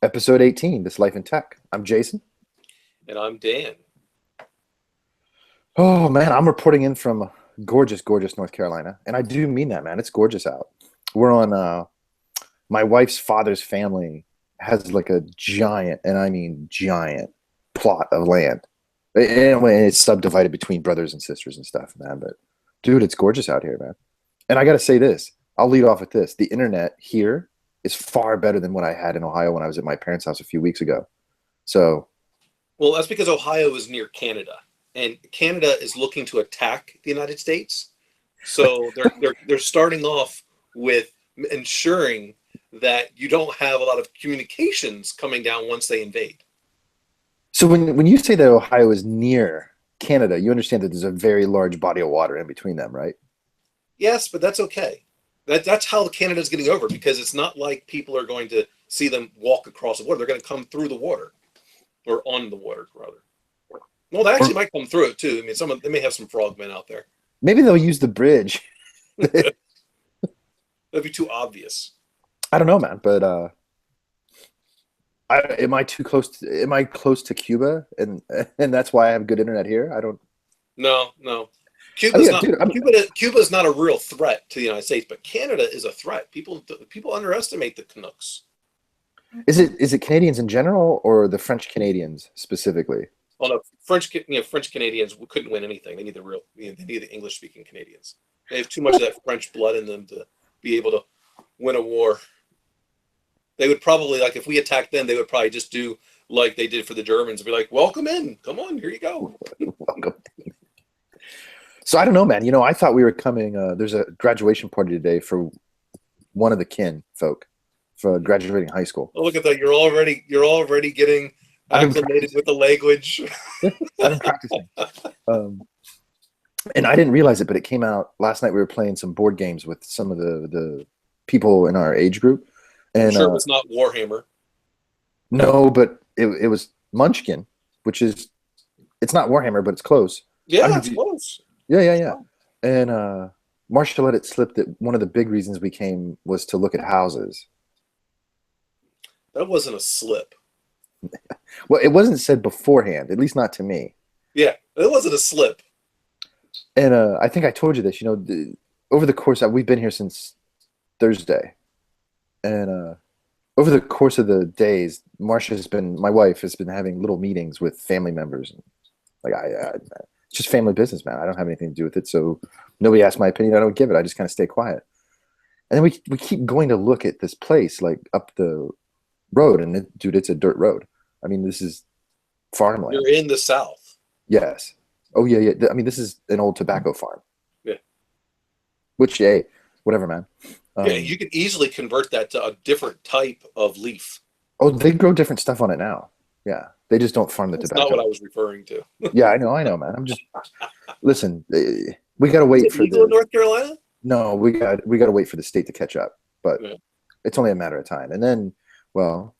Episode 18, This Life in Tech. I'm Jason. And I'm Dan. Oh, man, I'm reporting in from gorgeous, gorgeous North Carolina. And I do mean that, man. It's gorgeous out. We're on, my wife's father's family has like a giant, and I mean giant, plot of land. And it's subdivided between brothers and sisters and stuff, man. But, dude, it's gorgeous out here, man. And I got to say this. I'll lead off with this. The internet here is far better than what I had in Ohio when I was at my parents' house a few weeks ago. So, well, that's because Ohio is near Canada, and Canada is looking to attack the United States. So they're starting off with ensuring that you don't have a lot of communications coming down once they invade. so when you say that Ohio is near Canada, you understand that there's a very large body of water in between them, right? Yes, but that's okay. That's how Canada's getting over, because it's not like people are going to see them walk across the water. They're going to come through the water, or on the water, rather. Well, they actually might come through it too. I mean, they may have some frogmen out there. Maybe they'll use the bridge. That'd be too obvious. I don't know, man, but am I too close? Am I close to Cuba, and that's why I have good internet here? I don't. No. Cuba's not. Dude, Cuba's not a real threat to the United States, but Canada is a threat. People underestimate the Canucks. Is it Canadians in general or the French Canadians specifically? Well, no, French Canadians couldn't win anything. They need the English speaking Canadians. They have too much of that French blood in them to be able to win a war. They would probably, like, if we attacked them, they would probably just do like they did for the Germans and be like, "Welcome in, come on, here you go." Welcome. So I don't know, man. I thought we were coming. There's a graduation party today for one of the kin folk for graduating high school. Oh, look at that! You're already getting acclimated with the language. I've been practicing. And I didn't realize it, but it came out last night. We were playing some board games with some of the people in our age group. And sure, it was not Warhammer. No, but it was Munchkin, which is, it's not Warhammer, but it's close. Yeah, it's close. Yeah. And Marsha let it slip that one of the big reasons we came was to look at houses. That wasn't a slip. Well, it wasn't said beforehand, at least not to me. Yeah, it wasn't a slip. And I think I told you this, over the course we've been here since Thursday. And over the course of the days, my wife has been having little meetings with family members. And like it's just family business, man. I don't have anything to do with it. So nobody asks my opinion. I don't give it. I just kind of stay quiet. And then we keep going to look at this place, like up the road. And dude, it's a dirt road. I mean, this is farmland. You're in the South. Yes. Oh, yeah. I mean, this is an old tobacco farm. Yeah. Which, hey, whatever, man. Yeah, you could easily convert that to a different type of leaf. Oh, they grow different stuff on it now. Yeah. They just don't farm the tobacco. That's not what I was referring to. Yeah, I know, man. I'm just listen. We got to wait for legal in North Carolina. No, we got to wait for the state to catch up. But It's only a matter of time. And then, well,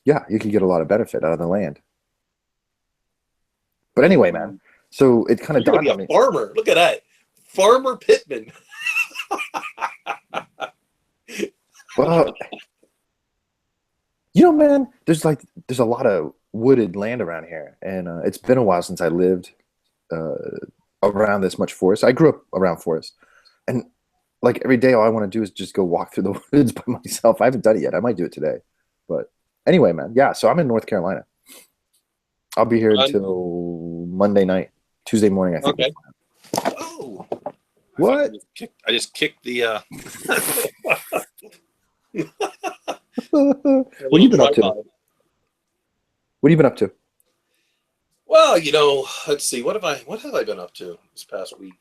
yeah, you can get a lot of benefit out of the land. But anyway, man. So it kind of dawned on me. Farmer, look at that, Farmer Pittman. Well, man, there's a lot of wooded land around here, and it's been a while since I lived around this much forest. I grew up around forest, and like every day, all I want to do is just go walk through the woods by myself. I haven't done it yet. I might do it today, but anyway, man. Yeah, so I'm in North Carolina. I'll be here until Monday night, Tuesday morning, I think. Okay. Oh. What? I just kicked the. What have you been up to? What have you been up to? Well, let's see. What have I been up to this past week?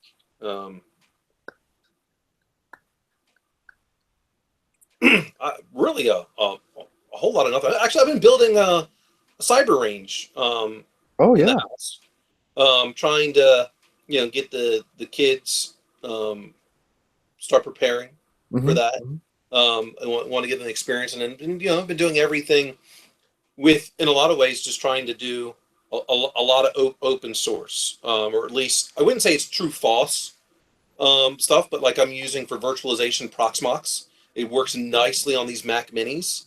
Really a whole lot of nothing. Actually, I've been building a cyber range. Oh yeah. In the house. Trying to get the kids start preparing for that. I want to get an experience, and I've been doing everything in a lot of ways, just trying to do a lot of open source, or at least I wouldn't say it's true false stuff, but like I'm using for virtualization Proxmox. It works nicely on these Mac Minis.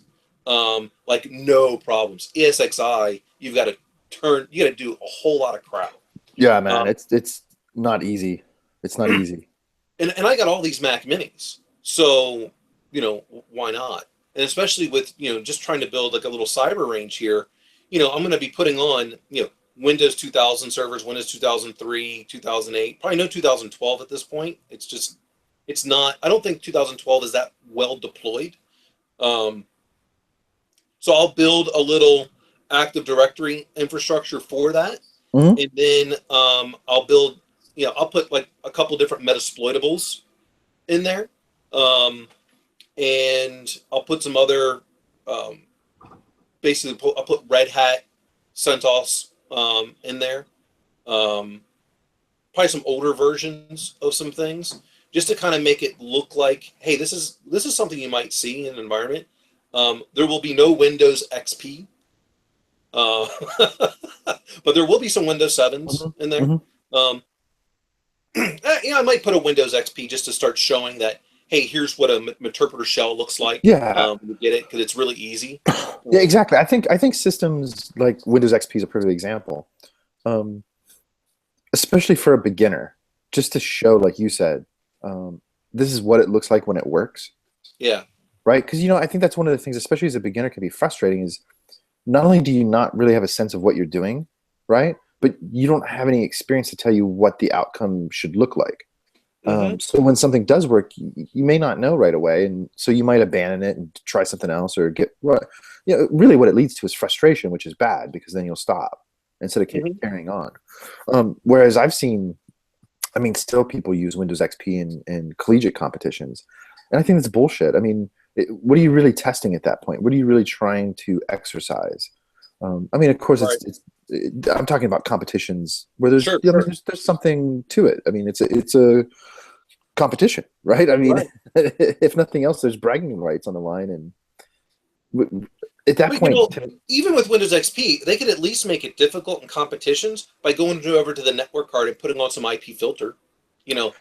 like no problems. ESXi, you got to do a whole lot of crap. Yeah, man, Um, it's not easy. It's not easy. and I got all these Mac Minis, so why not? And especially with just trying to build like a little cyber range here, I'm going to be putting on Windows 2000 servers, Windows 2003, 2008, probably no 2012 at this point. It's not. I don't think 2012 is that well deployed. Um, so I'll build a little Active Directory infrastructure for that, Hmm. and then I'll build. I'll put like a couple different Metasploitables in there. Um, and I'll put some other, um, basically, I'll put Red Hat CentOS in there. Um, Probably some older versions of some things, just to kind of make it look like, hey, this is something you might see in an environment. There will be no Windows XP, uh, but there will be some Windows 7s Hmm. in there. Hmm. Um, I might put a Windows XP just to start showing that, hey, here's what a interpreter shell looks like. Yeah, You get it because it's really easy. yeah, exactly. I think systems like Windows XP is a perfect example, um, especially for a beginner, just to show, like you said, this is what it looks like when it works, Yeah. right? Because I think that's one of the things, especially as a beginner, can be frustrating. Is not only do you not really have a sense of what you're doing, right? But you don't have any experience to tell you what the outcome should look like. Hmm. So when something does work, you may not know right away, and so you might abandon it and try something else, or get what. Really, what it leads to is frustration, which is bad because then you'll stop instead of Hmm. carrying on. Whereas I've seen, I mean, still people use Windows XP in collegiate competitions, and I think that's bullshit. I mean, what are you really testing at that point? What are you really trying to exercise? I mean, of course, Right. I'm talking about competitions where there's, Sure. I mean, Sure. there's something to it. I mean, it's a competition, right? I mean, Right. if nothing else, there's bragging rights on the line, and at that But point, even with Windows XP, they could at least make it difficult in competitions by going over to the network card and putting on some IP filter.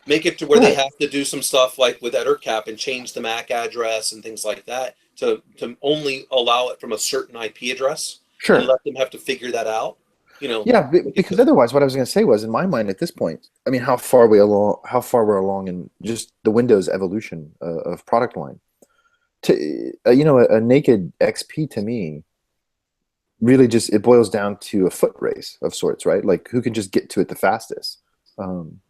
Make it to where they right? have to do some stuff like with EtherCap and change the MAC address and things like that to only allow it from a certain IP address and Sure. let them have to figure that out. Yeah, Make it because difficult. otherwise, what I was going to say was, in my mind, at this point, I mean, how far we're along in just the Windows evolution of product line. A naked XP to me really just it boils down to a foot race of sorts, right? Like who can just get to it the fastest. Um,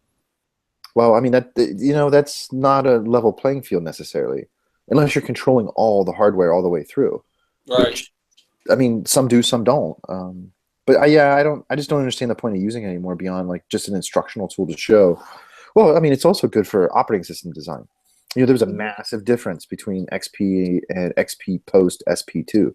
well, I mean that's not a level playing field necessarily, unless you're controlling all the hardware all the way through, Right. which I mean, some do, some don't. But yeah, I just don't understand the point of using it anymore beyond like just an instructional tool to show. Well, I mean, it's also good for operating system design. There was a Mhm. massive difference between XP and XP post SP2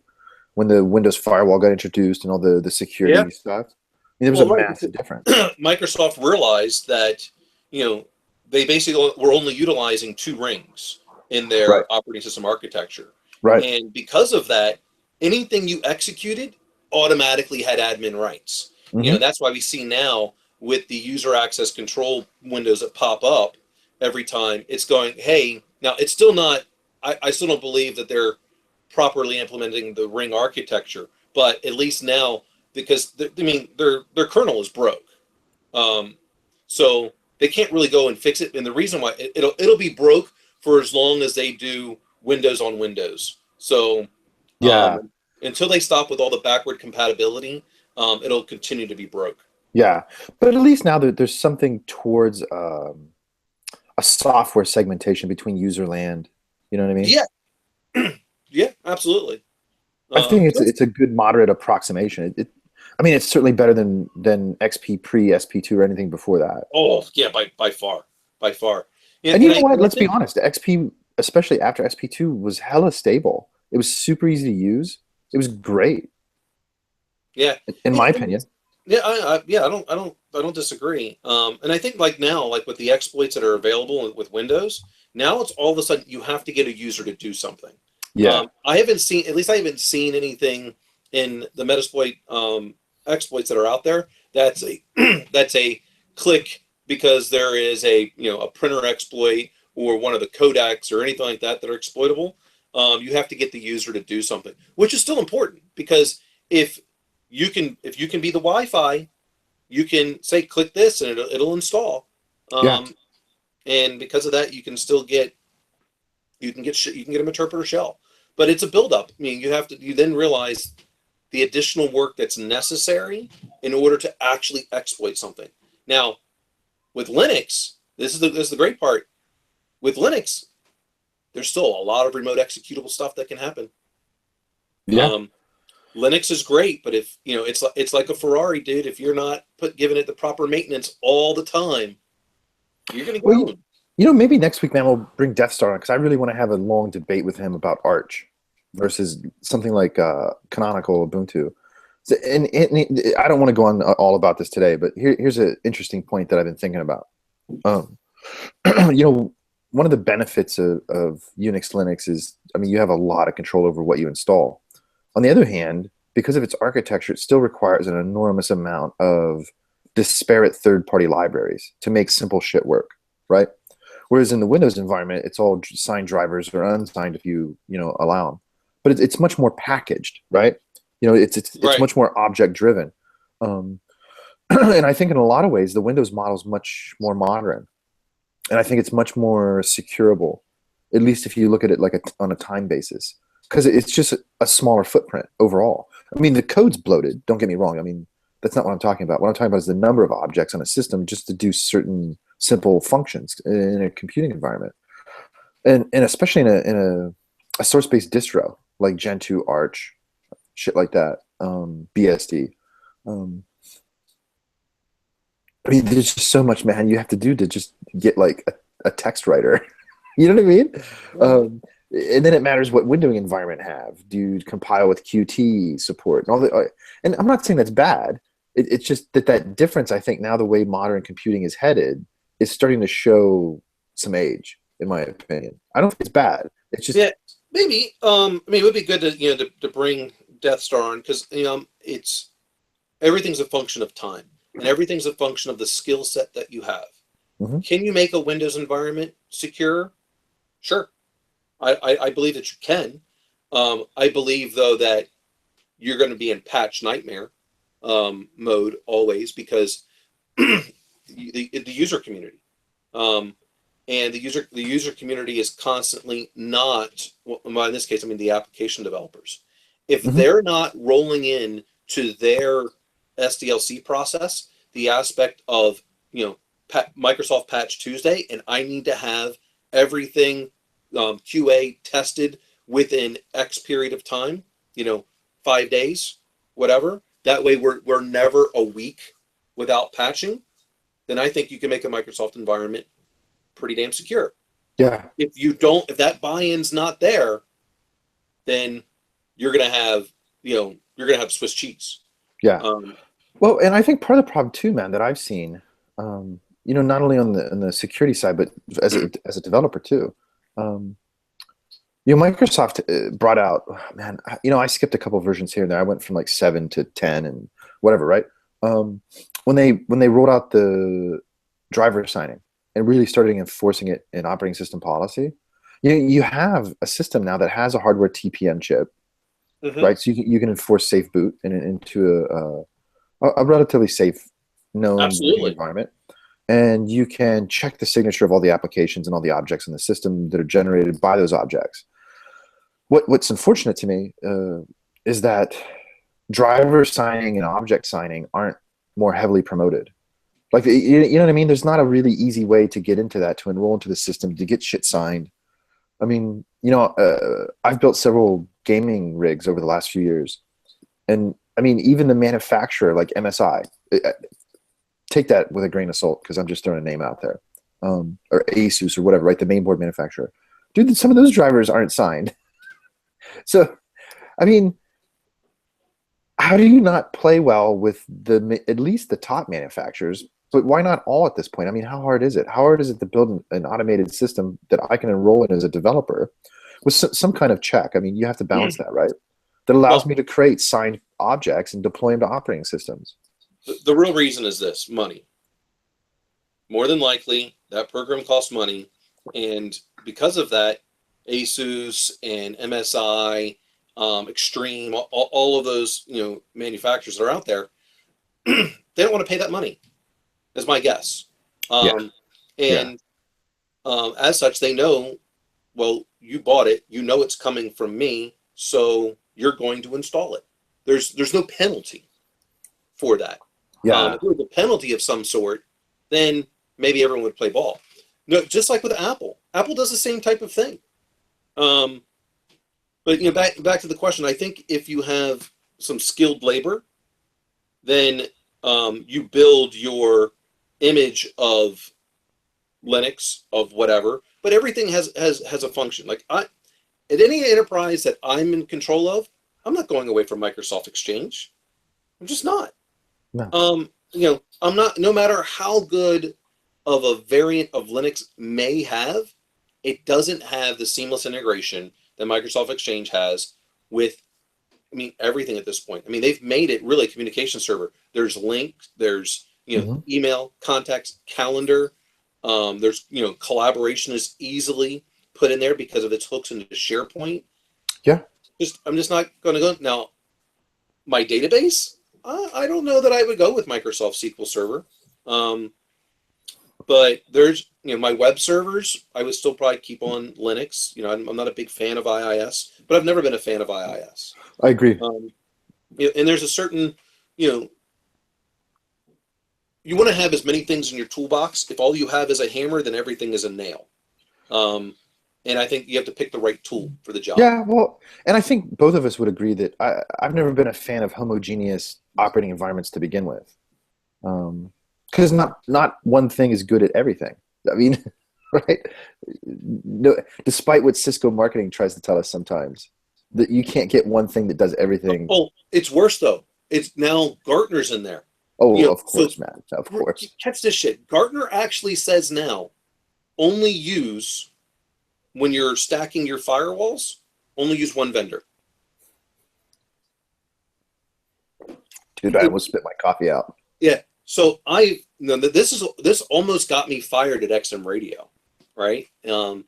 when the Windows firewall got introduced and all the Yeah. security stuff. I mean, there was a Well, right. massive difference. Microsoft realized that you know they basically were only utilizing two rings in Right, their operating system architecture, right. and because of that, anything you executed automatically had admin rights. Hmm. That's why we see now with the user access control windows that pop up every time it's going, hey, now it's still not. I still don't believe that they're properly implementing the ring architecture, but at least now because I mean their kernel is broke, um, so they can't really go and fix it. And the reason why it'll be broke for as long as they do Windows on Windows. So Yeah, until they stop with all the backward compatibility, it'll continue to be broke. yeah. But at least now there's something towards a software segmentation between user land. You know what I mean? Yeah, yeah, absolutely. I think it's That's it's a good moderate approximation. I mean, it's certainly better than XP pre SP2 or anything before that. oh yeah, by far, by far. And, And you and know I what? and I Let's be think honest. XP, especially after SP2, was hella stable. It was super easy to use. It was great, yeah. in my opinion. Yeah, I don't disagree. And I think like now, like with the exploits that are available with Windows, now it's all of a sudden you have to get a user to do something. Yeah. I haven't seen, at least I haven't seen anything in the Metasploit exploits that are out there that's a that's a click because there is a printer exploit or one of the codecs or anything like that that are exploitable. You have to get the user to do something, which is still important because if you can be the Wi-Fi, you can say click this and it'll install. Yeah. And because of that, you can still get you can get a interpreter shell, but it's a buildup. I mean, you then realize the additional work that's necessary in order to actually exploit something. Now, with Linux, this is the great part. With Linux, there's still a lot of remote executable stuff that can happen. Yeah. Linux is great, but if it's like a Ferrari, dude. If you're not giving it the proper maintenance all the time, you're gonna get Well, owned. maybe next week, man, we'll bring Deathstar on because I really want to have a long debate with him about Arch versus something like canonical Ubuntu. So, and I don't want to go on all about this today, but here's an interesting point that I've been thinking about. Um, one of the benefits of Unix Linux is, I mean, you have a lot of control over what you install. On the other hand, because of its architecture, it still requires an enormous amount of disparate third-party libraries to make simple shit work, right? Whereas in the Windows environment, it's all signed drivers or unsigned if you allow them. But it's much more packaged, right? It's Right. much more object driven. And I think in a lot of ways, the Windows model is much more modern, and I think it's much more securable, at least if you look at it like on a time basis, because it's just a smaller footprint overall. I mean, the code's bloated. Don't get me wrong. I mean, that's not what I'm talking about. What I'm talking about is the number of objects on a system just to do certain simple functions in a computing environment, and especially in a source-based distro like Gentoo, Arch, shit like that, BSD. Um, I mean, there's just so much, man, you have to do to just get like a text writer. You know what I mean? And then it matters what windowing environment have. Do you compile with Qt support and all that? And I'm not saying that's bad. It's just that difference. I think now the way modern computing is headed is starting to show some age, in my opinion. I don't think it's bad. It's just Yeah, maybe. I mean, it would be good to bring Deathstar on because it's everything's a function of time and everything's a function of the skill set that you have. mhm. Can you make a Windows environment secure? Sure. I believe that you can. I believe, though, that you're going to be in patch nightmare mode always because the user community. And the user community is constantly not, well, in this case, I mean the application developers. If Mhm. they're not rolling in to their SDLC process, the aspect of Microsoft Patch Tuesday, and I need to have everything QA tested within X period of time, 5 days, whatever. That way we're never a week without patching. Then I think you can make a Microsoft environment pretty damn secure. Yeah. If that buy-in's not there, then you're gonna have Swiss cheese. Yeah. Um, Well, and I think part of the problem too, man, that I've seen, not only on the security side, but as a developer too. Um, Microsoft brought out, man, I skipped a couple versions here and there. I went from like 7 to 10 and whatever, right? When they rolled out the driver signing and really started enforcing it in operating system policy, you have a system now that has a hardware TPM chip, mhm. right? So you can enforce safe boot into a relatively safe, known booting Absolutely. environment. And you can check the signature of all the applications and all the objects in the system that are generated by those objects. What's unfortunate to me is that driver signing and object signing aren't more heavily promoted. Like, you know what I mean? There's not a really easy way to get into that, to enroll into the system, to get shit signed. I mean, I've built several gaming rigs over the last few years. And I mean, even the manufacturer, like MSI, take that with a grain of salt because I'm just throwing a name out there, or Asus or whatever, right? The mainboard manufacturer. Dude, some of those drivers aren't signed. So, I mean, how do you not play well with at least the top manufacturers? But why not all at this point? I mean, how hard is it? How hard is it to build an automated system that I can enroll in as a developer with some kind of check? I mean, you have to balance that, right? That allows Well, me to create signed objects and deploy them to operating systems. the real reason is this: money. More than likely, that program costs money, and because of that, Asus and MSI, Extreme, all of those manufacturers that are out there, they don't want to pay that money, is my guess. Yeah. Yeah. And as such, they know, well, you bought it, you know it's coming from me, so you're going to install it. There's no penalty for that. Yeah. If there was a penalty of some sort, then maybe everyone would play ball. No, just like with Apple. Apple does the same type of thing. But back to the question. I think if you have some skilled labor, then you build your image of Linux, of whatever. But everything has a function. Like at any enterprise that I'm in control of, I'm not going away from Microsoft Exchange. I'm just not. No. I'm not. No matter how good of a variant of Linux may have, it doesn't have the seamless integration that Microsoft Exchange has with, everything at this point. They've made it really a communication server. There's links, there's, email, contacts, calendar. There's, collaboration is easily put in there because of its hooks into SharePoint. Yeah. I'm just not going to go. Now, my database, I don't know that I would go with Microsoft SQL Server. But there's, my web servers, I would still probably keep on Linux. I'm not a big fan of IIS, but I've never been a fan of IIS. I agree. And there's a certain, you want to have as many things in your toolbox. If all you have is a hammer, then everything is a nail. And I think you have to pick the right tool for the job. Yeah, well, and I think both of us would agree that I've never been a fan of homogeneous operating environments to begin with. Because not one thing is good at everything. Right? No, despite what Cisco marketing tries to tell us sometimes, that you can't get one thing that does everything. Oh, it's worse though. It's now Gartner's in there. Oh, of course, man. Of course. Catch this shit. Gartner actually says now, only use, when you're stacking your firewalls, only use one vendor. Dude, I almost spit my coffee out. Yeah. So this almost got me fired at XM Radio, right? And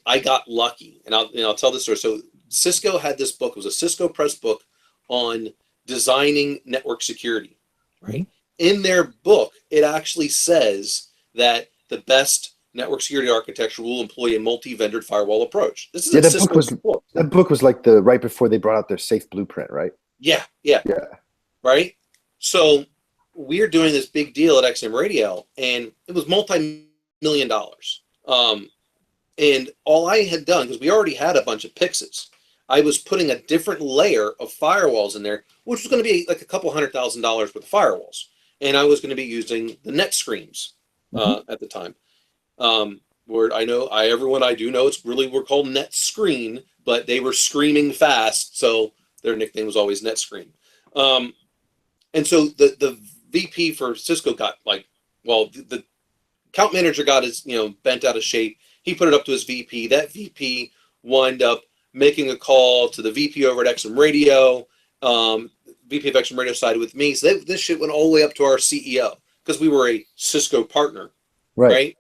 I got lucky, and I'll tell this story. So Cisco had this book. It was a Cisco Press book on designing network security, right? Mm-hmm. In their book, it actually says that the best network security architecture will employ a multi-vendor firewall approach. This is that book was like the right before they brought out their safe blueprint, right? Yeah. Right. So we're doing this big deal at XM Radio, and it was multi-million dollars. And all I had done, because we already had a bunch of PIXs, I was putting a different layer of firewalls in there, which was going to be like a couple $100,000 worth of firewalls. And I was going to be using the net screens at the time. Where everyone I do know, it's really, we're called net screen, but they were screaming fast, so their nickname was always net screen. And so the VP for Cisco got the account manager got his, bent out of shape. He put it up to his VP. That VP wound up making a call to the VP over at XM Radio. VP of XM Radio sided with me. So this shit went all the way up to our CEO because we were a Cisco partner. Right.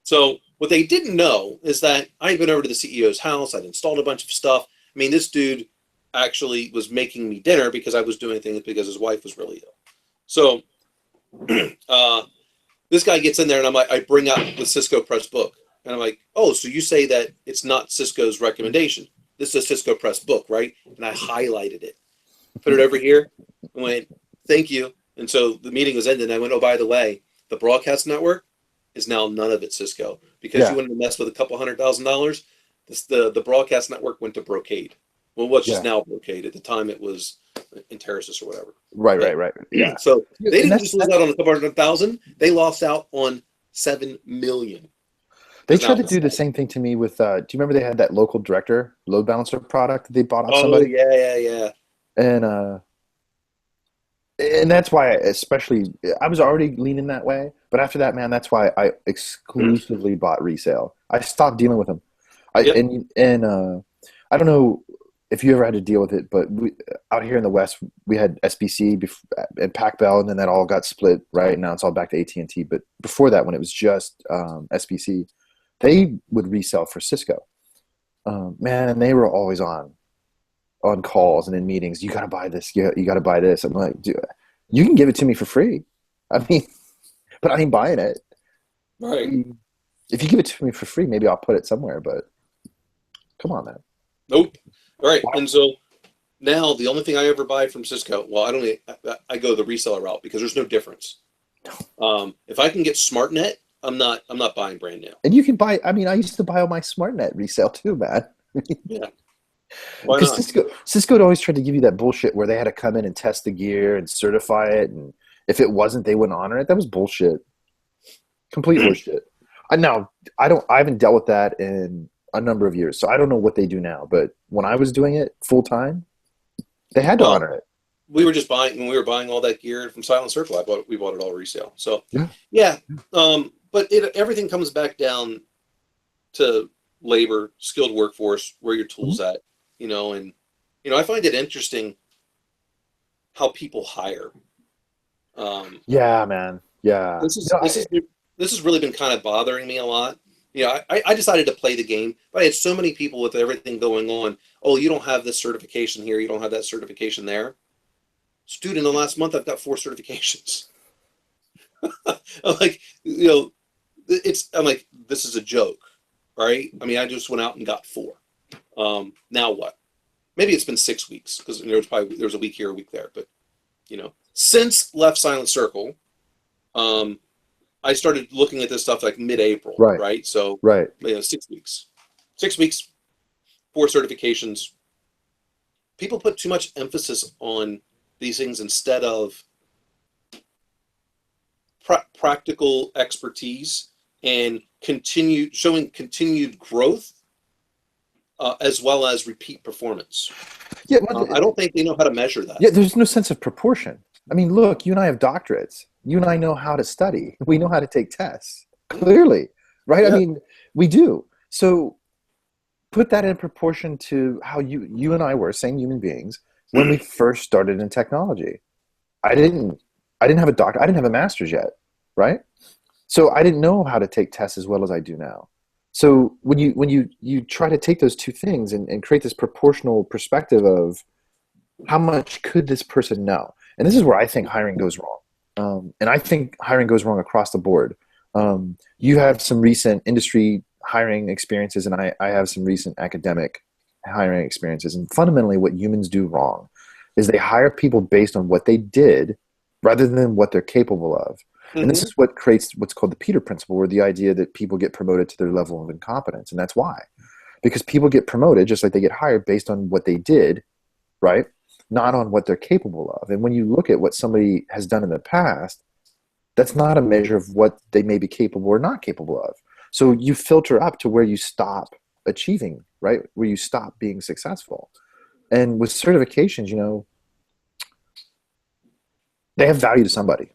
So what they didn't know is that I had been over to the CEO's house. I'd installed a bunch of stuff. This dude actually was making me dinner because I was doing things because his wife was really ill. So this guy gets in there, and I bring out the Cisco Press book. And I'm like, oh, so you say that it's not Cisco's recommendation. This is a Cisco Press book, right? And I highlighted it. Put it over here. I went, thank you. And so the meeting was ended. And I went, oh, by the way, the broadcast network is now none of it Cisco. Because you wanted to mess with a couple $100,000, the broadcast network went to Brocade. Well, what's just now Brocade. At the time, it was Interisys or whatever. Right. Yeah. So they didn't just lose out on a couple $100,000. They lost out on $7 million. They tried to do the same thing to me with, do you remember they had that local director load balancer product that they bought off somebody? Oh, yeah. And that's why I was already leaning that way. But after that, man, that's why I exclusively bought resale. I stopped dealing with them. I don't know if you ever had to deal with it, but out here in the West, we had SBC and PacBell, and then that all got split, right? Now it's all back to AT&T. But before that, when it was just SBC, they would resell for Cisco. Man, they were always on calls and in meetings. You got to buy this. You got to buy this. I'm like, dude, you can give it to me for free. I mean, but I ain't buying it. Right. If you give it to me for free, maybe I'll put it somewhere. But come on, man. Nope. All right. Wow. And so now the only thing I ever buy from Cisco, well, I go the reseller route because there's no difference. If I can get SmartNet, I'm not buying brand new. And you can buy. I mean, I used to buy all my SmartNet resale too, man. Yeah. Why Because not? Cisco had always tried to give you that bullshit where they had to come in and test the gear and certify it, and if it wasn't, they wouldn't honor it. That was bullshit. Complete horseshit. I haven't dealt with that in a number of years, so I don't know what they do now. But when I was doing it full time, they had to Well, honor it. we were just buying when we were buying all that gear from Silent Circle. We bought it all resale. So Yeah. yeah. But everything comes back down to labor, skilled workforce, where your tools at, and I find it interesting how people hire. Yeah, man. Yeah. This has really been kind of bothering me a lot. I decided to play the game, but I had so many people with everything going on. Oh, you don't have this certification here. You don't have that certification there. Dude, in the last month, I've got 4 certifications. I'm like, I'm like, this is a joke, right? I mean, I just went out and got 4. Now what? Maybe it's been 6 weeks because there was a week here, a week there. But since left Silent Circle, I started looking at this stuff like mid-April, right? So, right. 6 weeks. 6 weeks, 4 certifications. People put too much emphasis on these things instead of practical expertise and showing continued growth as well as repeat performance. Yeah, I don't think they know how to measure that. Yeah, there's no sense of proportion. I mean, look, you and I have doctorates. You and I know how to study. We know how to take tests. Clearly, right? Yeah. I mean, we do. So put that in proportion to how you and I were, same human beings, when we first started in technology. I didn't have a doctor. I didn't have a master's yet, right? So I didn't know how to take tests as well as I do now. So when you try to take those two things and create this proportional perspective of how much could this person know, and this is where I think hiring goes wrong. And I think hiring goes wrong across the board. You have some recent industry hiring experiences, and I have some recent academic hiring experiences. And fundamentally, what humans do wrong is they hire people based on what they did rather than what they're capable of. Mm-hmm. And this is what creates what's called the Peter Principle, or the idea that people get promoted to their level of incompetence. And that's why. Because people get promoted just like they get hired based on what they did, right? Not on what they're capable of. And when you look at what somebody has done in the past, that's not a measure of what they may be capable or not capable of. So you filter up to where you stop achieving, right? Where you stop being successful. And with certifications, they have value to somebody,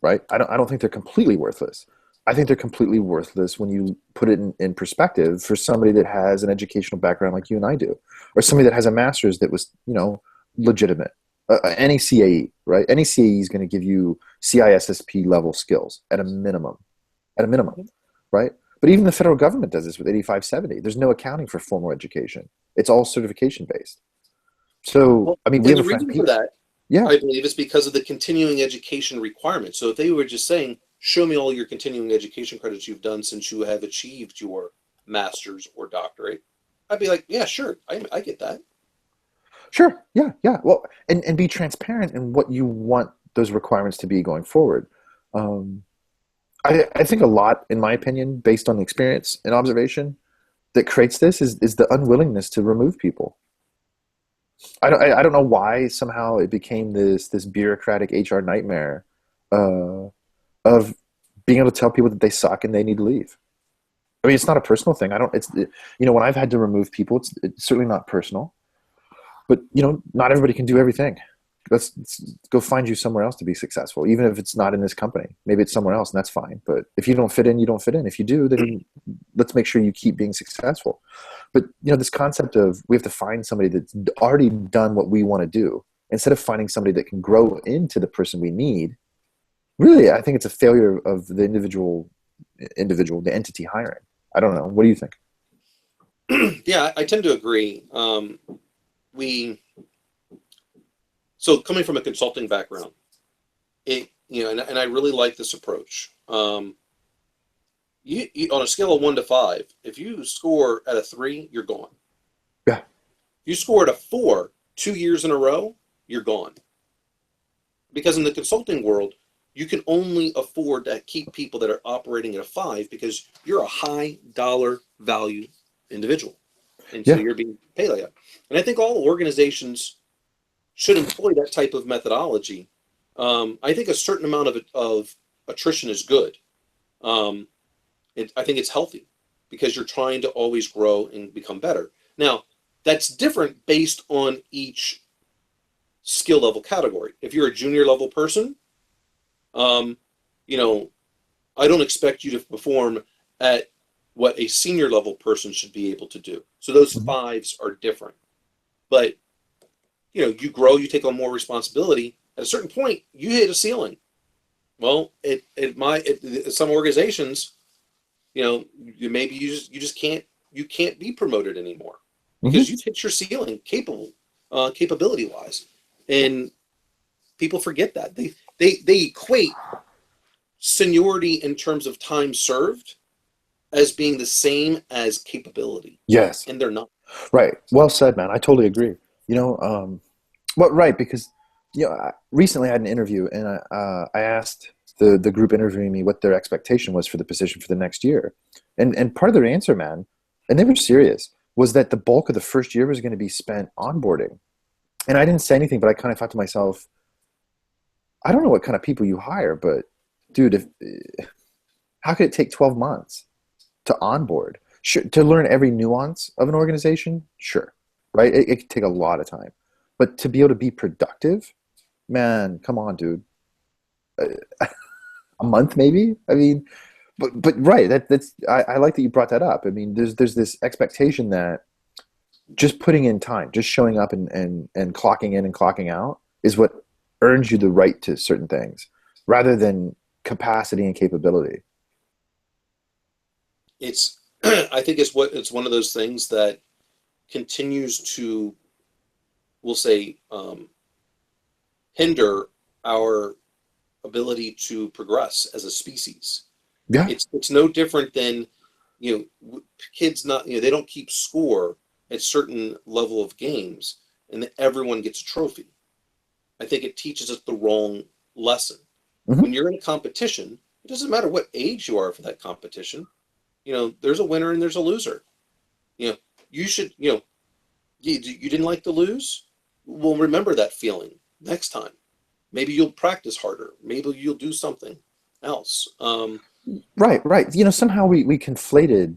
right? I don't think they're completely worthless. I think they're completely worthless when you put it in perspective for somebody that has an educational background like you and I do, or somebody that has a master's that was, legitimate. Any CAE, right? Any CAE is going to give you CISSP level skills at a minimum, right? But even the federal government does this with 8570. There's no accounting for formal education. It's all certification based. So, I mean, we have the reason for that, yeah, I believe, is because of the continuing education requirement. So if they were just saying, show me all your continuing education credits you've done since you have achieved your master's or doctorate, I'd be like, yeah, sure, I get that. Sure, yeah. Well, and be transparent in what you want those requirements to be going forward. I think a lot, in my opinion, based on experience and observation, that creates this is the unwillingness to remove people. I don't know why somehow it became this bureaucratic HR nightmare of being able to tell people that they suck and they need to leave. I mean, it's not a personal thing. When I've had to remove people, it's certainly not personal. But not everybody can do everything. Let's go find you somewhere else to be successful, even if it's not in this company. Maybe it's somewhere else, and that's fine. But if you don't fit in, you don't fit in. If you do, then let's make sure you keep being successful. But this concept of we have to find somebody that's already done what we want to do, instead of finding somebody that can grow into the person we need. Really, I think it's a failure of the individual, the entity hiring. I don't know. What do you think? Yeah, I tend to agree. We so coming from a consulting background, and I really like this approach. You on a scale of 1 to 5, if you score at a 3, you're gone. Yeah. If you score at a 4 2 years in a row, you're gone. Because in the consulting world, you can only afford to keep people that are operating at a 5 because you're a high dollar value individual. And so Yeah. you're being paid like that. And I think all organizations should employ that type of methodology. I think a certain amount of attrition is good. I think it's healthy because you're trying to always grow and become better. Now, that's different based on each skill level category. If you're a junior level person, um, you know, I don't expect you to perform at what a senior level person should be able to do. So those Mhm. 5s are different. But you grow, you take on more responsibility. At a certain point, you hit a ceiling. Well, some organizations, maybe you just can't be promoted anymore because Mhm. you've hit your ceiling capability wise, and people forget that they equate seniority in terms of time served as being the same as capability, Yes. and they're not. Right. Well said, man. I totally agree. Well, right, because recently I had an interview, and I asked the group interviewing me what their expectation was for the position for the next year, and part of their answer, man, and they were serious, was that the bulk of the first year was going to be spent onboarding, and I didn't say anything, but I kind of thought to myself, I don't know what kind of people you hire, but dude, if how could it take 12 months to onboard? Sure, to learn every nuance of an organization, sure, right? It could take a lot of time, but to be able to be productive, man, come on, dude. A month, maybe. I mean, but right. I like that you brought that up. I mean, there's this expectation that just putting in time, just showing up and clocking in and clocking out is what earns you the right to certain things, rather than capacity and capability. It's I think it's one of those things that continues to, we'll say, hinder our ability to progress as a species. Yeah. It's no different than kids not they don't keep score at certain level of games, and that everyone gets a trophy. I think it teaches us the wrong lesson. When Hmm. you're in a competition, it doesn't matter what age you are for that competition. There's a winner and there's a loser. You know, you should you didn't like to lose. Well, remember that feeling next time. Maybe you'll practice harder. Maybe you'll do something else. Right, right. Somehow we conflated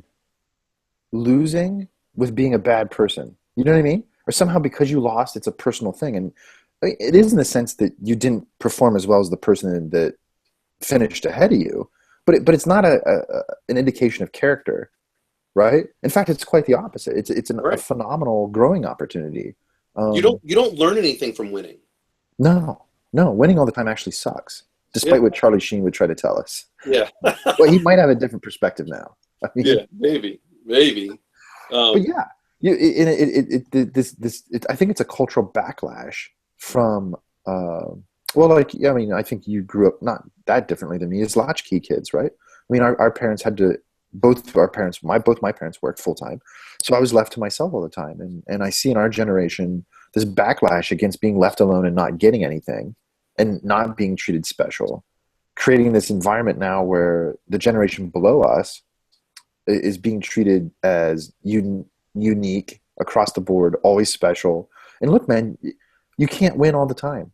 losing with being a bad person. You know what I mean? Or somehow because you lost, it's a personal thing. And I mean, it is in the sense that you didn't perform as well as the person that finished ahead of you, but it's not an indication of character, right? In fact, it's quite the opposite. A Right. phenomenal growing opportunity. You don't Um, you don't learn anything from winning. no, no, winning all the time actually sucks, Yeah. despite what Charlie Sheen would try to tell us. Yeah. Well, he might have a different perspective now. I mean, Yeah. Maybe. but Um, yeah, I think it's a cultural backlash from, uh, well, like, yeah, I mean, I think you grew up not that differently than me as latchkey kids, right? I mean, our parents had to, both my parents worked full time. So I was left to myself all the time. And I see in our generation this backlash against being left alone and not getting anything and not being treated special, creating this environment now where the generation below us is being treated as unique across the board, always special. And look, man, you can't win all the time.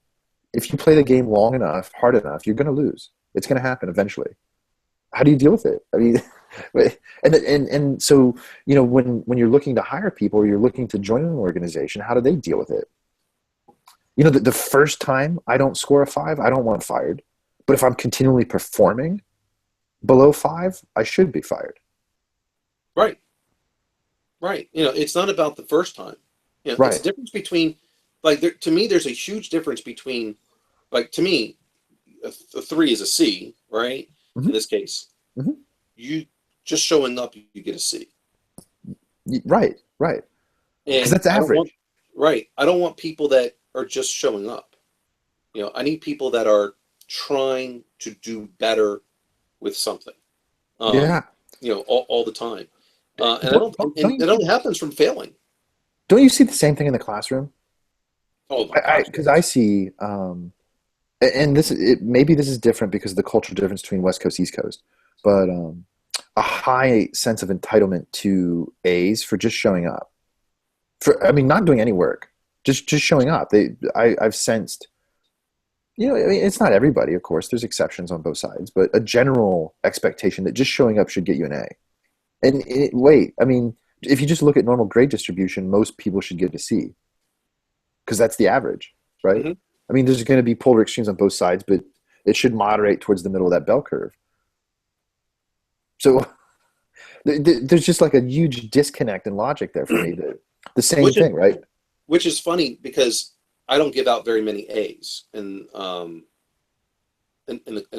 If you play the game long enough, hard enough, you're going to lose. It's going to happen eventually. How do you deal with it? I mean, and so when you're looking to hire people or you're looking to join an organization, how do they deal with it? The first time I don't score a 5, I don't want fired. But if I'm continually performing below 5, I should be fired. right. Right. It's not about the first time. It's a Right. difference between, like, to me, there's a huge difference between, like, to me, a 3 is a C, right? In Hmm. this case, Hmm. you just showing up, you get a C. Right, right. Because And that's I don't want, average. right. I don't want people that are just showing up. I need people that are trying to do better with something. Um, Yeah. all the time. And I Don't don't, don't, and don't you it see only happens from failing. don't you see the same thing in the classroom? Oh my I gosh, because I yes. see and maybe this is different because of the cultural difference between West Coast East Coast, but a high sense of entitlement to A's for just showing up. For I mean, not doing any work, just showing up. I've sensed. I mean, it's not everybody, of course. There's exceptions on both sides, but a general expectation that just showing up should get you an A. And wait, I mean, if you just look at normal grade distribution, most people should get a C because that's the average, right? Hmm. I mean, there's going to be polar extremes on both sides, but it should moderate towards the middle of that bell curve. So there's just like a huge disconnect in logic there for me. The same Which is thing, right? which is funny because I don't give out very many A's in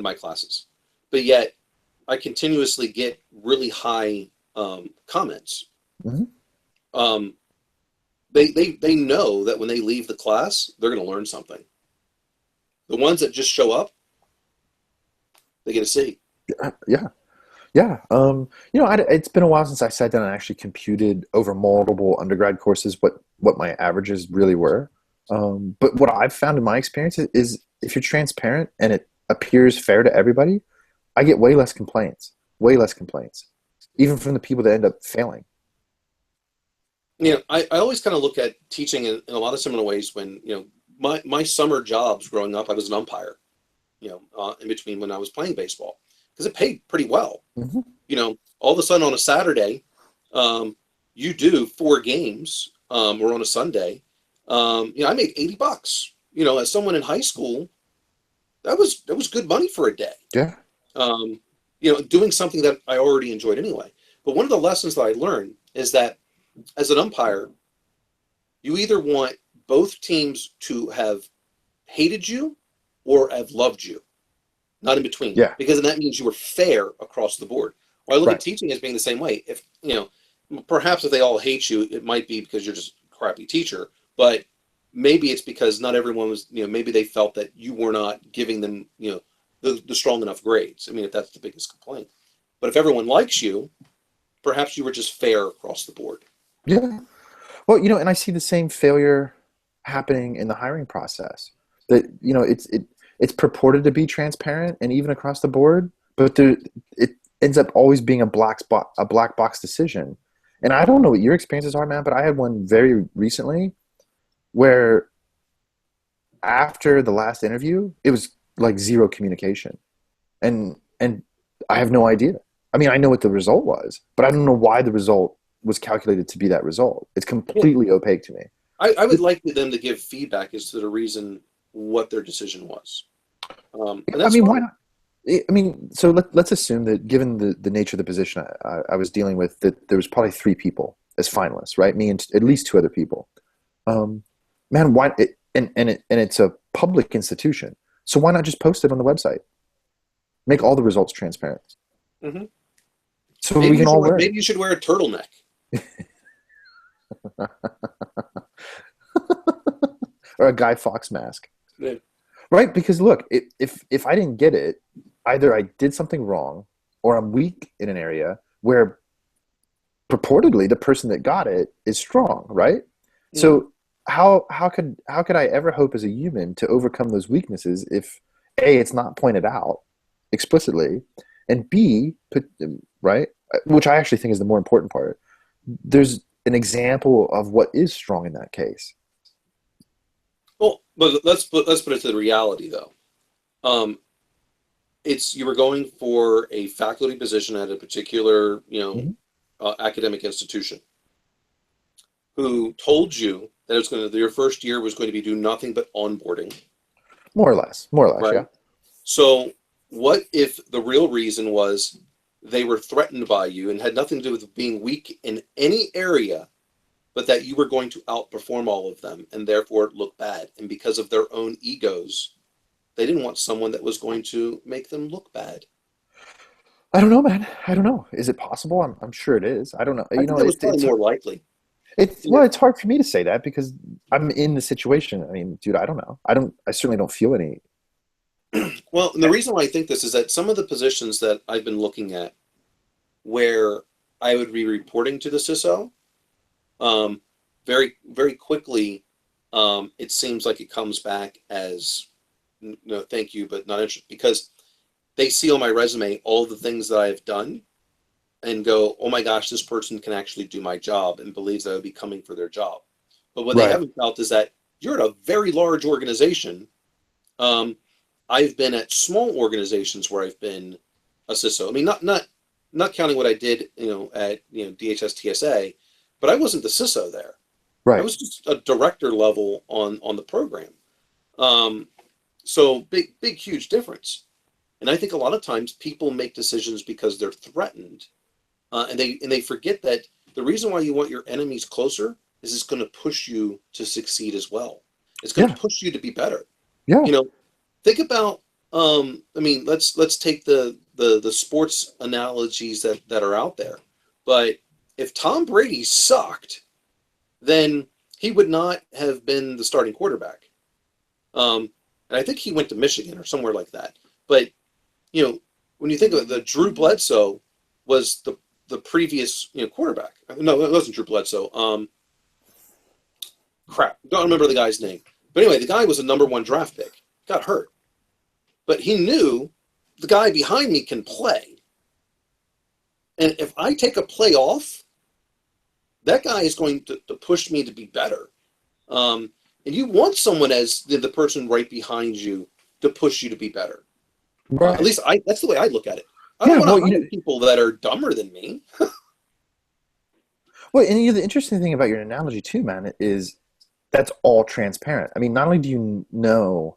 my classes, but yet I continuously get really high comments. Hmm. Um, they know that when they leave the class, they're going to learn something. The ones that just show up, they get a C. Yeah, yeah. It's been a while since I sat down and actually computed over multiple undergrad courses what my averages really were. But what I've found in my experience is if you're transparent and it appears fair to everybody, I get way less complaints, even from the people that end up failing. I always kind of look at teaching in a lot of similar ways when, my summer jobs growing up, I was an umpire, in between when I was playing baseball because it paid pretty well. Hmm. All of a sudden on a Saturday, um, you do 4 games, or on a Sunday. I made $80. As someone in high school, that was good money for a day. Yeah. Um, doing something that I already enjoyed anyway. But one of the lessons that I learned is that as an umpire, you either want both teams to have hated you or have loved you, not in between, Yeah. because then that means you were fair across the board. Well, I look at Right. teaching as being the same way. If perhaps if they all hate you, it might be because you're just a crappy teacher, but maybe it's because not everyone was, maybe they felt that you were not giving them, the strong enough grades. I mean, if that's the biggest complaint. But if everyone likes you, perhaps you were just fair across the board. Yeah. Well, and I see the same failure happening in the hiring process. That it's purported to be transparent and even across the board, but it ends up always being a black box decision. And I don't know what your experiences are, man, but I had one very recently where after the last interview, it was like zero communication, and I have no idea. I mean, I know what the result was, but I don't know why the result was calculated to be that result. It's Yeah. completely opaque to me. I would like them to give feedback as to the reason what their decision was. And I that's mean, why fine. not? I mean, so let's assume that given the nature of the position I was dealing with, that there was probably three people as finalists, right? Me and at least two other people. Um, Man, why? And it's a public institution, so why not just post it on the website? Make all the results transparent, Hmm. so we can all learn. Maybe you should wear a turtleneck. Or a Guy Fawkes mask, Yeah. right? Because look, if I didn't get it, either I did something wrong, or I'm weak in an area where purportedly the person that got it is strong, right? Hmm. So how could I ever hope as a human to overcome those weaknesses if A, it's not pointed out explicitly, and B, right, which I actually think is the more important part. There's an example of what is strong in that case. Well, but let's put it to the reality though. Um, it's you were going for a faculty position at a particular, Mhm. academic institution, who told you that your first year was going to be do nothing but onboarding, More or less, yeah. right? So what if the real reason was they were threatened by you and had nothing to do with being weak in any area, but that you were going to outperform all of them and therefore look bad. And because of their own egos, they didn't want someone that was going to make them look bad. I don't know, man. I don't know. Is it possible? I'm sure it is. I don't know. I You think know, that was probably more likely. You well, it's hard for me to say that because I'm in the situation. I mean, dude, I don't know. I certainly don't feel any. well, and the reason why I think this is that some of the positions that I've been looking at where I would be reporting to the CISO, um, very, very quickly, it seems like it comes back as no, thank you, but not interested because they see on my resume all the things that I've done and go, oh my gosh, this person can actually do my job and believes that I would be coming for their job. But what they Right. haven't felt is that you're at a very large organization. Um, I've been at small organizations where I've been a CISO. I mean, not counting what I did, at DHS TSA, but I wasn't the CISO there. I Right. was just a director level on the program. Um, so big, huge difference. And I think a lot of times people make decisions because they're threatened, and they forget that the reason why you want your enemies closer is it's going to push you to succeed as well. It's going to Yeah. push you to be better. Yeah. You know, think about. I mean, let's take the sports analogies that are out there. But if Tom Brady sucked, then he would not have been the starting quarterback. And I think he went to Michigan or somewhere like that. But when you think of it, the Drew Bledsoe was the previous quarterback. No, it wasn't Drew Bledsoe. Crap, don't remember the guy's name. But anyway, the guy was a number one draft pick. Got hurt, but he knew the guy behind me can play, and if I take a play off, that guy is going to push me to be better. And you want someone as the person right behind you to push you to be better. At Right. least that's the way I look at it. I don't Yeah. want to Well, hire people that are dumber than me. and the interesting thing about your analogy too, man, is that's all transparent. I mean, not only do you know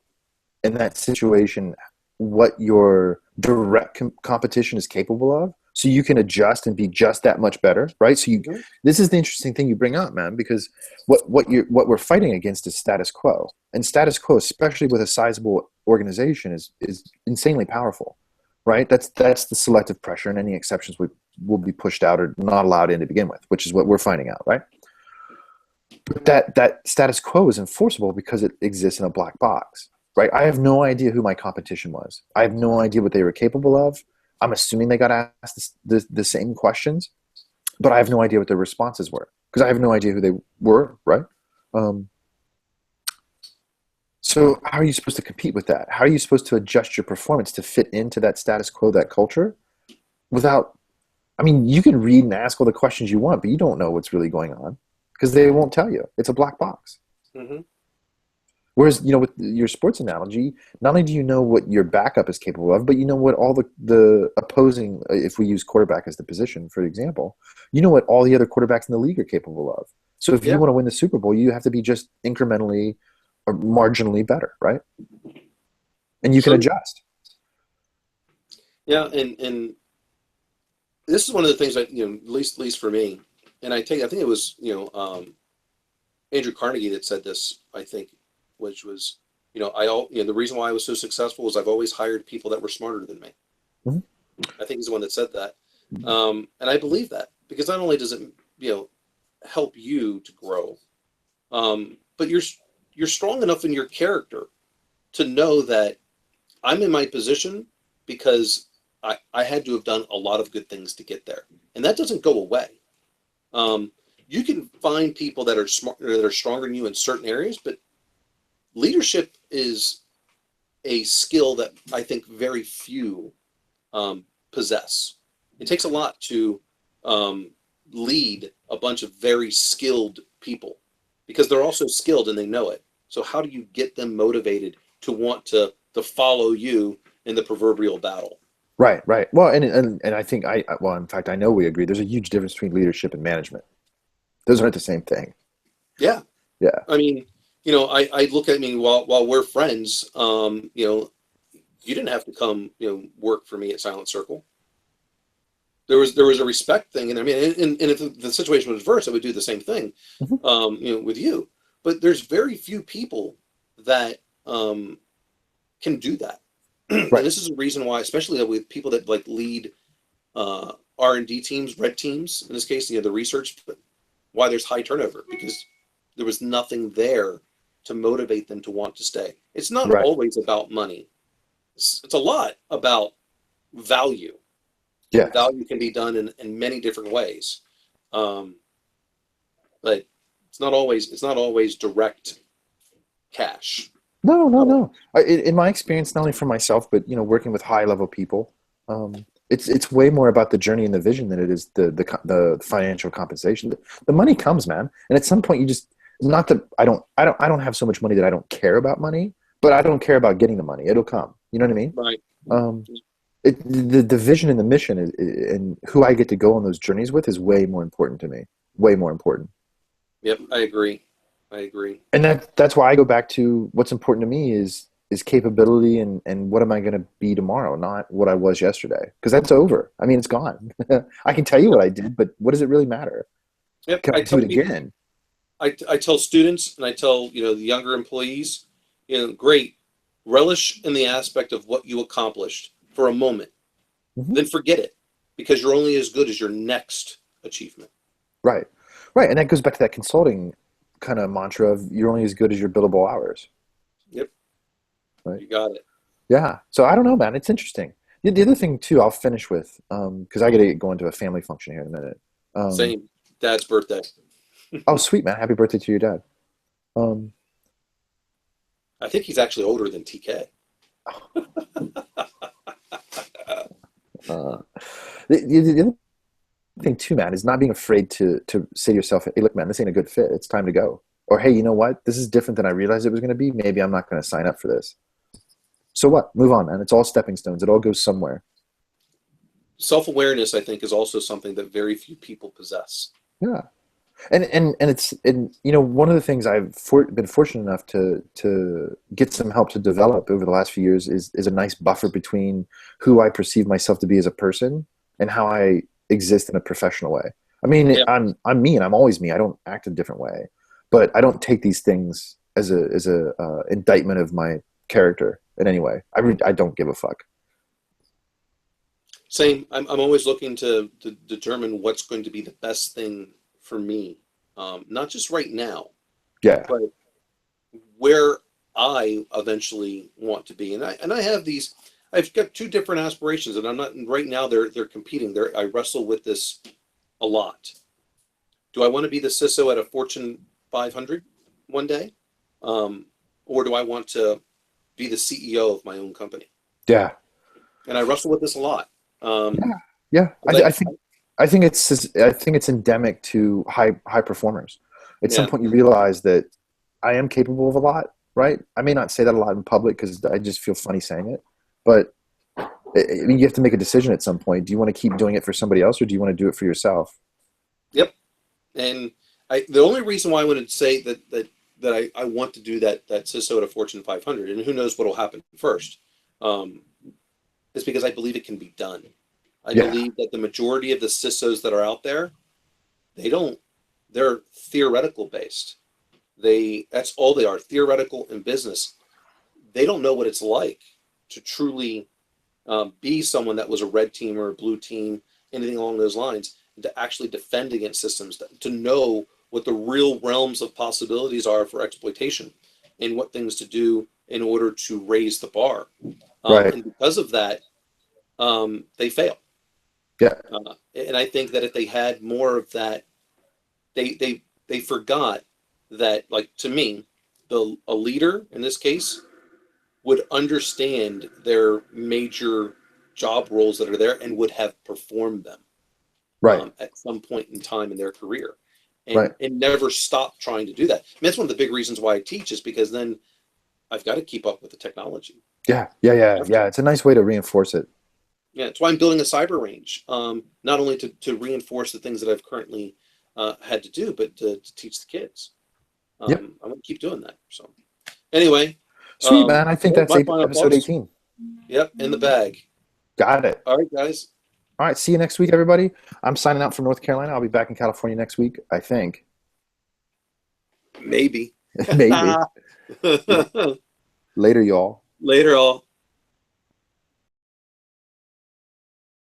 in that situation what your direct competition is capable of, so you can adjust and be just that much better, right? So you, Mhm. this is the interesting thing you bring up, man, because what we're fighting against is status quo, and status quo, especially with a sizable organization, is insanely powerful, right? That's the selective pressure, and any exceptions will be pushed out or not allowed in to begin with, which is what we're finding out, right? But that status quo is enforceable because it exists in a black box, right? I have no idea who my competition was. I have no idea what they were capable of. I'm assuming they got asked the same questions, but I have no idea what their responses were because I have no idea who they were, right? Um, so how are you supposed to compete with that? How are you supposed to adjust your performance to fit into that status quo, that culture, without? I mean, you can read and ask all the questions you want, but you don't know what's really going on because they won't tell you. It's a black box. Mhm. Whereas, with your sports analogy, not only do you know what your backup is capable of, but you know what all the opposing, if we use quarterback as the position, for example, you know what all the other quarterbacks in the league are capable of. So if you Yeah. want to win the Super Bowl, you have to be just incrementally or marginally better, right? And you can So adjust. yeah, and this is one of the things that at least for me, and I think it was Andrew Carnegie that said this. I think, which was the reason why I was so successful was I've always hired people that were smarter than me. Mhm. I think he's the one that said that, and I believe that because not only does it help you to grow, but you're strong enough in your character to know that I'm in my position because I had to have done a lot of good things to get there, and that doesn't go away. Um, you can find people that are smart, that are stronger than you in certain areas, but leadership is a skill that I think very few possess. It takes a lot to um, lead a bunch of very skilled people because they're also skilled and they know it. So how do you get them motivated to want to follow you in the proverbial battle? Right, right. Well, and I think well, in fact, I know we agree. There's a huge difference between leadership and management. Those aren't the same thing. Yeah, Yeah. I mean, I look at me while we're friends. You didn't have to come, work for me at Silent Circle. There was a respect thing, and I mean, and if the situation was reversed, I would do the same thing, Mhm. with you. But there's very few people that can do that, and Right. this is a reason why, especially with people that like lead. R&D teams, red teams, in this case, the research, but why there's high turnover, because there was nothing there to motivate them to want to stay. It's not Right. always about money. It's a lot about value. And Yes. value can be done in many different ways. But it's not always direct cash. No, no, Um, no. In my experience, not only for myself, but working with high level people, it's way more about the journey and the vision than it is the financial compensation. The money comes, man, and at some point you just not that I don't have so much money that I don't care about money, but I don't care about getting the money. It'll come. You know what I mean? right. Um, the vision and the mission and who I get to go on those journeys with is way more important to me. Way more important. Yep, I agree. I agree. And that's why I go back to what's important to me is capability and what am I going to be tomorrow, not what I was yesterday, because that's over. I mean, it's gone. I can tell you Yep. what I did, but what does it really matter? Yep. Can I I do tell it people, again? I tell students, and I tell the younger employees, great, relish in the aspect of what you accomplished for a moment, Hmm. then forget it, because you're only as good as your next achievement. Right, right, and that goes back to that consulting kind of mantra of you're only as good as your billable hours. Yep, Right. you got it. Yeah. So I don't know, man. It's interesting. The other thing too, I'll finish with because I got to go into a family function here in a minute. Um, Same. Dad's birthday. oh, sweet man! Happy birthday to your dad. Um, I think he's actually older than TK. uh, the other thing too, man, is not being afraid to say to yourself, "Hey, look, man, this ain't a good fit. It's time to go." Or, "Hey, you know what? This is different than I realized it was going to be. Maybe I'm not going to sign up for this." So what? Move on, man. It's all stepping stones. It all goes somewhere. Self-awareness, I think, is also something that very few people possess. Yeah. And it's one of the things been fortunate enough to get some help to develop over the last few years is a nice buffer between who I perceive myself to be as a person and how I exist in a professional way. I mean, Yeah. I'm me and I'm always me. I don't act a different way, but I don't take these things as a indictment of my character in any way. I don't give a fuck. Same. I'm always looking to determine what's going to be the best thing for me, not just right now, Yeah, but where I eventually want to be. And I have these. I've got two different aspirations, and I'm not right now. They're competing. I wrestle with this a lot. Do I want to be the CISO at a Fortune 500 one day, um, or do I want to be the CEO of my own company? yeah, And I wrestle with this a lot. yeah, yeah. 'Cause I think it's endemic to high performers. At some yeah, point, you realize that I am capable of a lot, right? I may not say that a lot in public because I just feel funny saying it, but I mean, you have to make a decision at some point. Do you want to keep doing it for somebody else, or do you want to do it for yourself? yep. And the only reason why I would say that I want to do that CISO at a Fortune 500, and who knows what will happen first, um, is because I believe it can be done. I Yeah, believe that the majority of the CISOs that are out there, they don't. They're theoretical based. That's all they are, theoretical in business. They don't know what it's like to truly be someone that was a red team or a blue team, anything along those lines, and to actually defend against systems, to know what the real realms of possibilities are for exploitation and what things to do in order to raise the bar. right. And because of that, they fail. Yeah, And I think that if they had more of that, they forgot that, like, to me, a leader in this case would understand their major job roles that are there and would have performed them right, at some point in time in their career, right. and never stop trying to do that. I mean, that's one of the big reasons why I teach, is because then I've got to keep up with the technology. Yeah, yeah, I yeah, have to. yeah. It's a nice way to reinforce it. Yeah, that's why I'm building a cyber range, not only to reinforce the things that I've currently had to do, but to teach the kids. Yep. I'm going to keep doing that. So anyway, Sweet man. I think there's that's my final episode thoughts. 18. Yep, in the bag. Got it. All right, guys. All right. See you next week, everybody. I'm signing out from North Carolina. I'll be back in California next week, I think. Maybe. Maybe. Later, y'all. Later, all.